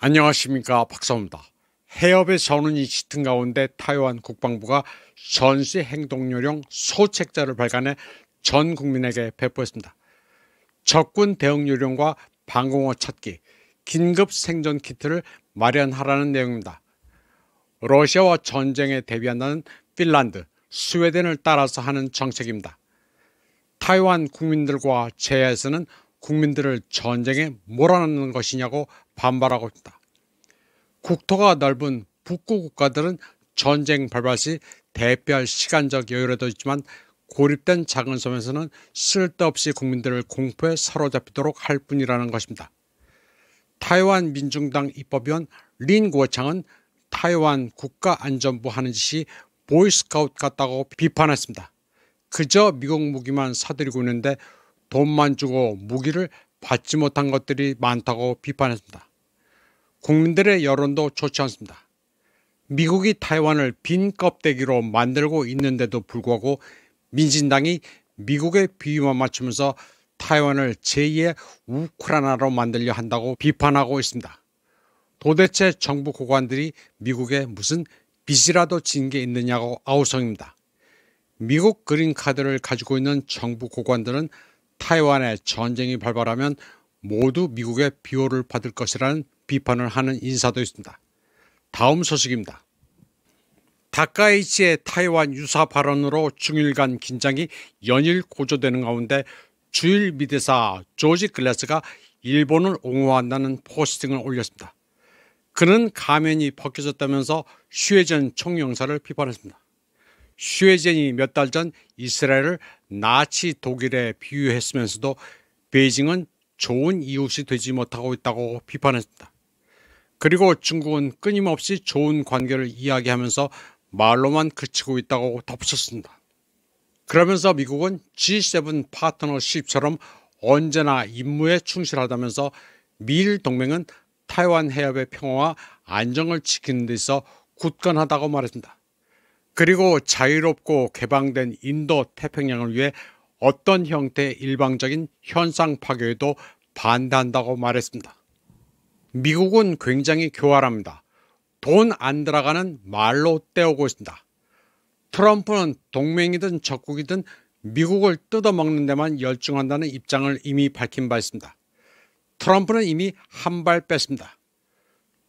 안녕하십니까, 박사입니다. 해협의 전운이 짙은 가운데 타이완 국방부가 전시 행동요령 소책자를 발간해 전 국민에게 배포했습니다. 적군 대응 요령과 방공호 찾기, 긴급 생존 키트를 마련하라는 내용입니다. 러시아와 전쟁에 대비한다는 핀란드, 스웨덴을 따라서 하는 정책입니다. 타이완 국민들과 제야에서는 국민들을 전쟁에 몰아넣는 것이냐고 반발하고 있다. 국토가 넓은 북구 국가들은 전쟁 발발 시 대피할 시간적 여유라도 있지만 고립된 작은 섬에서는 쓸데없이 국민들을 공포에 사로잡히도록 할 뿐이라는 것입니다. 타이완 민중당 입법위원 린 구어창은 타이완 국가안전부 하는 짓이 보이스카우트 같다고 비판했습니다. 그저 미국 무기만 사들이고 있는데 돈만 주고 무기를 받지 못한 것들이 많다고 비판했습니다. 국민들의 여론도 좋지 않습니다. 미국이 타이완을 빈 껍데기로 만들고 있는데도 불구하고 민진당이 미국의 비유만 맞추면서 타이완을 제2의 우크라이나로 만들려 한다고 비판하고 있습니다. 도대체 정부 고관들이 미국에 무슨 빚이라도 진 게 있느냐고 아우성입니다. 미국 그린카드를 가지고 있는 정부 고관들은 타이완에 전쟁이 발발하면 모두 미국의 비호를 받을 것이라는 비판을 하는 인사도 있습니다. 다음 소식입니다. 다카이치의 타이완 유사 발언으로 중일간 긴장이 연일 고조되는 가운데 주일 미대사 조지 글래스가 일본을 옹호한다는 포스팅을 올렸습니다. 그는 가면이 벗겨졌다면서 슈에젠 총영사를 비판했습니다. 슈에젠이 몇 달 전 이스라엘을 나치 독일에 비유했으면서도 베이징은 좋은 이웃이 되지 못하고 있다고 비판했습니다. 그리고 중국은 끊임없이 좋은 관계를 이야기하면서 말로만 그치고 있다고 덧붙였습니다. 그러면서 미국은 G7 파트너십처럼 언제나 임무에 충실하다면서 미일 동맹은 타이완 해협의 평화와 안정을 지키는 데 있어 굳건하다고 말했습니다. 그리고 자유롭고 개방된 인도 태평양을 위해 어떤 형태의 일방적인 현상 파괴에도 반대한다고 말했습니다. 미국은 굉장히 교활합니다. 돈 안 들어가는 말로 때우고 있습니다. 트럼프는 동맹이든 적국이든 미국을 뜯어먹는 데만 열중한다는 입장을 이미 밝힌 바 있습니다. 트럼프는 이미 한 발 뺐습니다.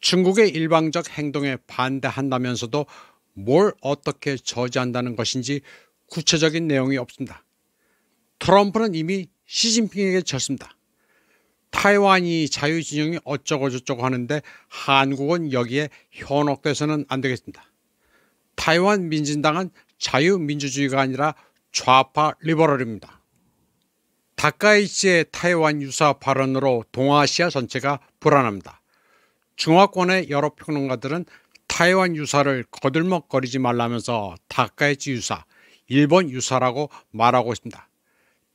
중국의 일방적 행동에 반대한다면서도 뭘 어떻게 저지한다는 것인지 구체적인 내용이 없습니다. 트럼프는 이미 시진핑에게 졌습니다. 타이완이 자유진영이 어쩌고저쩌고 하는데 한국은 여기에 현혹돼서는 안 되겠습니다. 타이완 민진당은 자유민주주의가 아니라 좌파 리버럴입니다. 다카이치의 타이완 유사 발언으로 동아시아 전체가 불안합니다. 중화권의 여러 평론가들은 타이완 유사를 거들먹거리지 말라면서 다카이치 유사, 일본 유사라고 말하고 있습니다.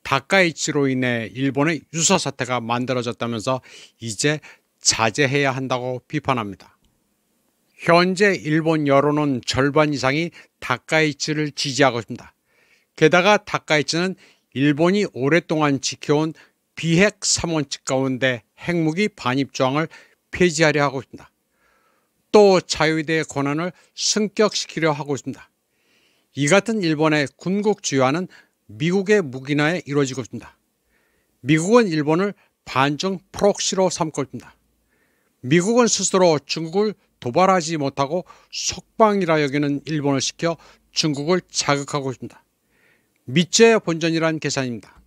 다카이치로 인해 일본의 유사 사태가 만들어졌다면서 이제 자제해야 한다고 비판합니다. 현재 일본 여론은 절반 이상이 다카이치를 지지하고 있습니다. 게다가 다카이치는 일본이 오랫동안 지켜온 비핵 3원칙 가운데 핵무기 반입 조항을 폐지하려 하고 있습니다. 또 자유대의 권한을 승격시키려 하고 있습니다. 이 같은 일본의 군국주의화는 미국의 무기나에 이루어지고 있습니다. 미국은 일본을 반중 프록시로 삼고 있습니다. 미국은 스스로 중국을 도발하지 못하고 속방이라 여기는 일본을 시켜 중국을 자극하고 있습니다. 미제의 본전이란 계산입니다.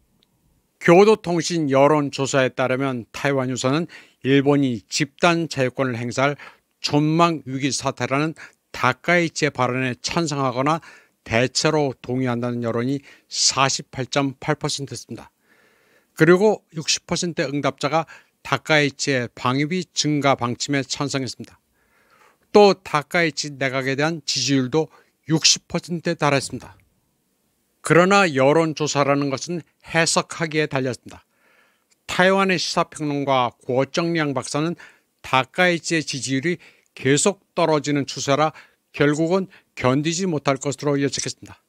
교도통신 여론조사에 따르면 타이완 유사는 일본이 집단 자유권을 행사할 존망위기 사태라는 다카이치의 발언에 찬성하거나 대체로 동의한다는 여론이 48.8%였습니다. 그리고 60% 응답자가 다카이치의 방위비 증가 방침에 찬성했습니다. 또 다카이치 내각에 대한 지지율도 60%에 달했습니다. 그러나 여론조사라는 것은 해석하기에 달렸습니다. 타이완의 시사평론가 고정량 박사는 다카이치의 지지율이 계속 떨어지는 추세라 결국은 견디지 못할 것으로 예측했습니다.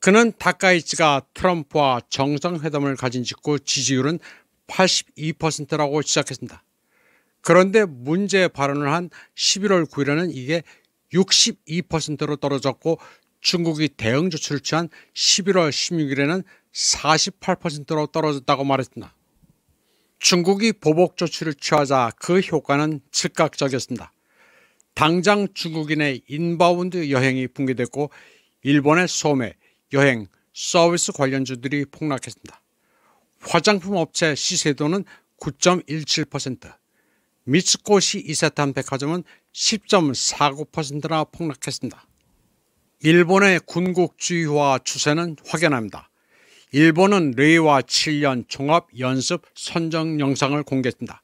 그는 다카이치가 트럼프와 정상회담을 가진 직후 지지율은 82%라고 시작했습니다. 그런데 문제 발언을 한 11월 9일에는 이게 62%로 떨어졌고 중국이 대응 조치를 취한 11월 16일에는 48%로 떨어졌다고 말했습니다. 중국이 보복 조치를 취하자 그 효과는 즉각적이었습니다. 당장 중국인의 인바운드 여행이 붕괴됐고 일본의 소매, 여행, 서비스 관련주들이 폭락했습니다. 화장품 업체 시세도는 9.17%, 미츠코시 이세탄 백화점은 10.49%나 폭락했습니다. 일본의 군국주의화 추세는 확연합니다. 일본은 레이와 7년 종합연습 선정 영상을 공개했습니다.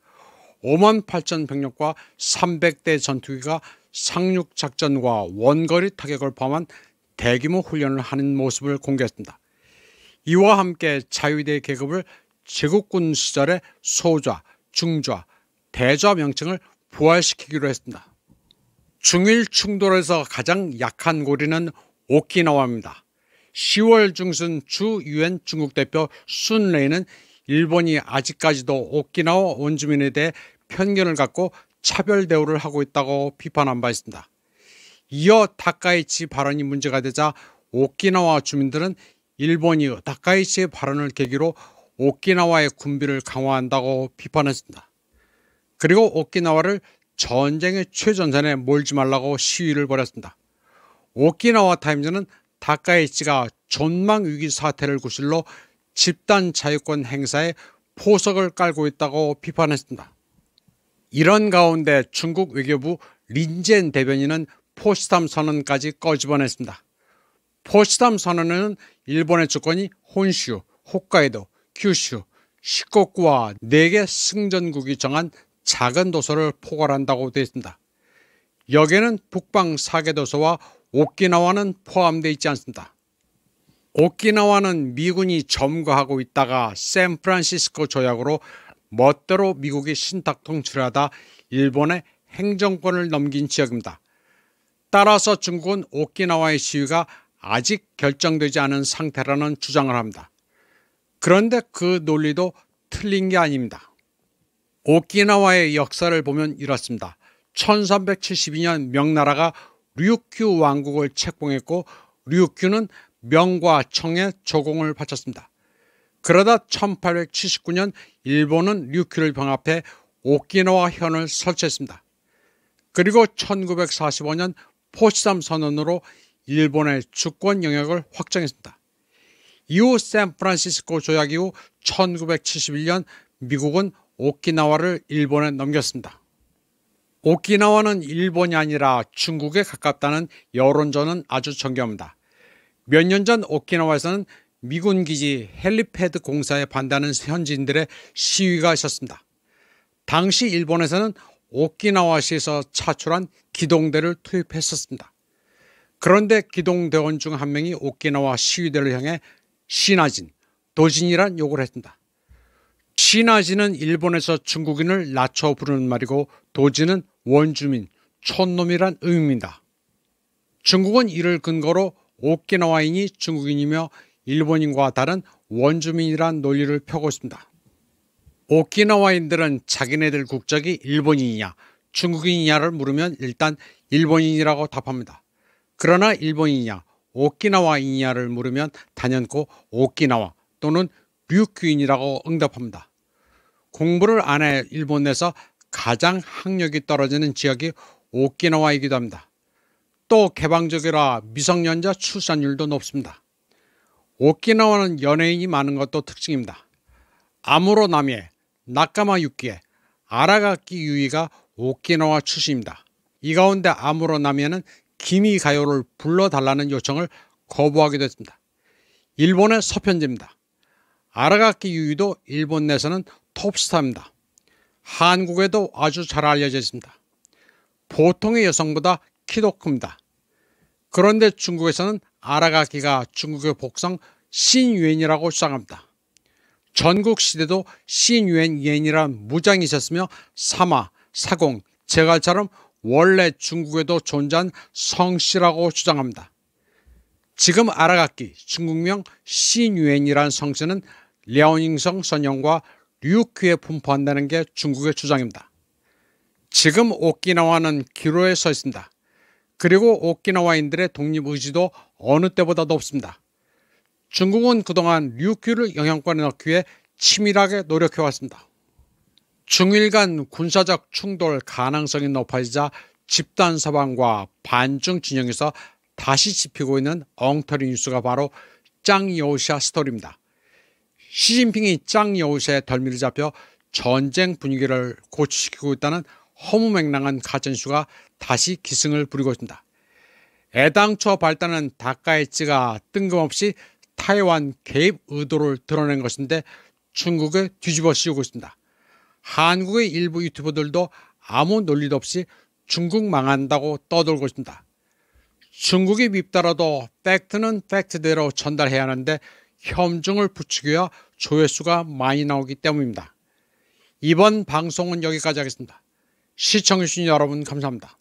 5만 8천 병력과 300대 전투기가 상륙작전과 원거리 타격을 포함한 대규모 훈련을 하는 모습을 공개했습니다. 이와 함께 자위대 계급을 제국군 시절의 소좌, 중좌, 대좌 명칭을 부활시키기로 했습니다. 중일 충돌에서 가장 약한 고리는 오키나와입니다. 10월 중순 주 유엔 중국 대표 순레이는 일본이 아직까지도 오키나와 원주민에 대해 편견을 갖고 차별 대우를 하고 있다고 비판한 바 있습니다. 이어 다카이치 발언이 문제가 되자 오키나와 주민들은 일본이 다카이치의 발언을 계기로 오키나와의 군비를 강화한다고 비판했습니다. 그리고 오키나와를 전쟁의 최전선에 몰지 말라고 시위를 벌였습니다. 오키나와 타임즈는 다카이치가 존망위기 사태를 구실로 집단 자유권 행사에 포석을 깔고 있다고 비판했습니다. 이런 가운데 중국 외교부 린젠 대변인은 포츠담 선언까지 꺼집어냈습니다. 포츠담 선언에는 일본의 주권이 혼슈, 홋카이도, 규슈, 시코쿠와 4개 승전국이 정한 작은 도서를 포괄한다고 되어 있습니다. 여기에는 북방 4개 도서와 오키나와는 포함되어 있지 않습니다. 오키나와는 미군이 점거하고 있다가 샌프란시스코 조약으로 멋대로 미국이 신탁 통치하다 일본에 행정권을 넘긴 지역입니다. 따라서 중국은 오키나와의 시위가 아직 결정되지 않은 상태라는 주장을 합니다. 그런데 그 논리도 틀린 게 아닙니다. 오키나와의 역사를 보면 이렇습니다. 1372년 명나라가 류큐 왕국을 책봉했고 류큐는 명과 청에 조공을 바쳤습니다. 그러다 1879년 일본은 류큐를 병합해 오키나와 현을 설치했습니다. 그리고 1945년 포츠담 선언으로 일본의 주권 영역을 확정했습니다. 이후 샌프란시스코 조약 이후 1971년 미국은 오키나와를 일본에 넘겼습니다. 오키나와는 일본이 아니라 중국에 가깝다는 여론전은 아주 정교합니다. 몇 년 전 오키나와에서는 미군 기지 헬리패드 공사에 반대하는 현지인들의 시위가 있었습니다. 당시 일본에서는 오키나와시에서 차출한 기동대를 투입했었습니다. 그런데 기동대원 중 한 명이 오키나와 시위대를 향해 시나진, 도진이란 욕을 했습니다. 시나진은 일본에서 중국인을 낮춰 부르는 말이고 도진은 원주민, 촌놈이란 의미입니다. 중국은 이를 근거로 오키나와인이 중국인이며 일본인과 다른 원주민이란 논리를 펴고 있습니다. 오키나와인들은 자기네들 국적이 일본인이냐 중국인이냐를 물으면 일단 일본인이라고 답합니다. 그러나 일본인이냐 오키나와인이냐를 물으면 단연코 오키나와 또는 류큐인이라고 응답합니다. 공부를 안 해 일본 내에서 가장 학력이 떨어지는 지역이 오키나와이기도 합니다. 또 개방적이라 미성년자 출산율도 높습니다. 오키나와는 연예인이 많은 것도 특징입니다. 아무로 나미에, 나카마 유키에, 아라가키 유이가 오키나와 출신입니다. 이 가운데 아무로 나미에는 기미 가요를 불러달라는 요청을 거부하기도 했습니다. 일본의 서편제입니다. 아라가키 유이도 일본 내에서는 톱스타입니다. 한국에도 아주 잘 알려져 있습니다. 보통의 여성보다 키도 큽니다. 그런데 중국에서는 아라가키가 중국의 복성 신유엔이라고 주장합니다. 전국시대도 신유엔이란 무장이 있었으며 사마, 사공, 제갈처럼 원래 중국에도 존재한 성씨라고 주장합니다. 지금 아라가키, 중국명 신유엔이란 성씨는 랴오닝성 선영과 류큐에 분포한다는 게 중국의 주장입니다. 지금 오키나와는 기로에 서 있습니다. 그리고 오키나와인들의 독립의지도 어느 때보다 높습니다. 중국은 그동안 류큐를 영향권에 넣기 위해 치밀하게 노력해왔습니다. 중일 간 군사적 충돌 가능성이 높아지자 집단 사방과 반중 진영에서 다시 짚히고 있는 엉터리 뉴스가 바로 짱 여우샤 스토리입니다. 시진핑이 짱 여우샤의 덜미를 잡혀 전쟁 분위기를 고취시키고 있다는 허무맹랑한 가짜뉴스가 다시 기승을 부리고 있습니다. 애당초 발단은 다카이치가 뜬금없이 타이완 개입 의도를 드러낸 것인데 중국에 뒤집어 씌우고 있습니다. 한국의 일부 유튜버들도 아무 논리도 없이 중국 망한다고 떠들고 있습니다. 중국이 밉더라도 팩트는 팩트대로 전달해야 하는데 혐중을 부추겨야 조회수가 많이 나오기 때문입니다. 이번 방송은 여기까지 하겠습니다. 시청해주신 여러분 감사합니다.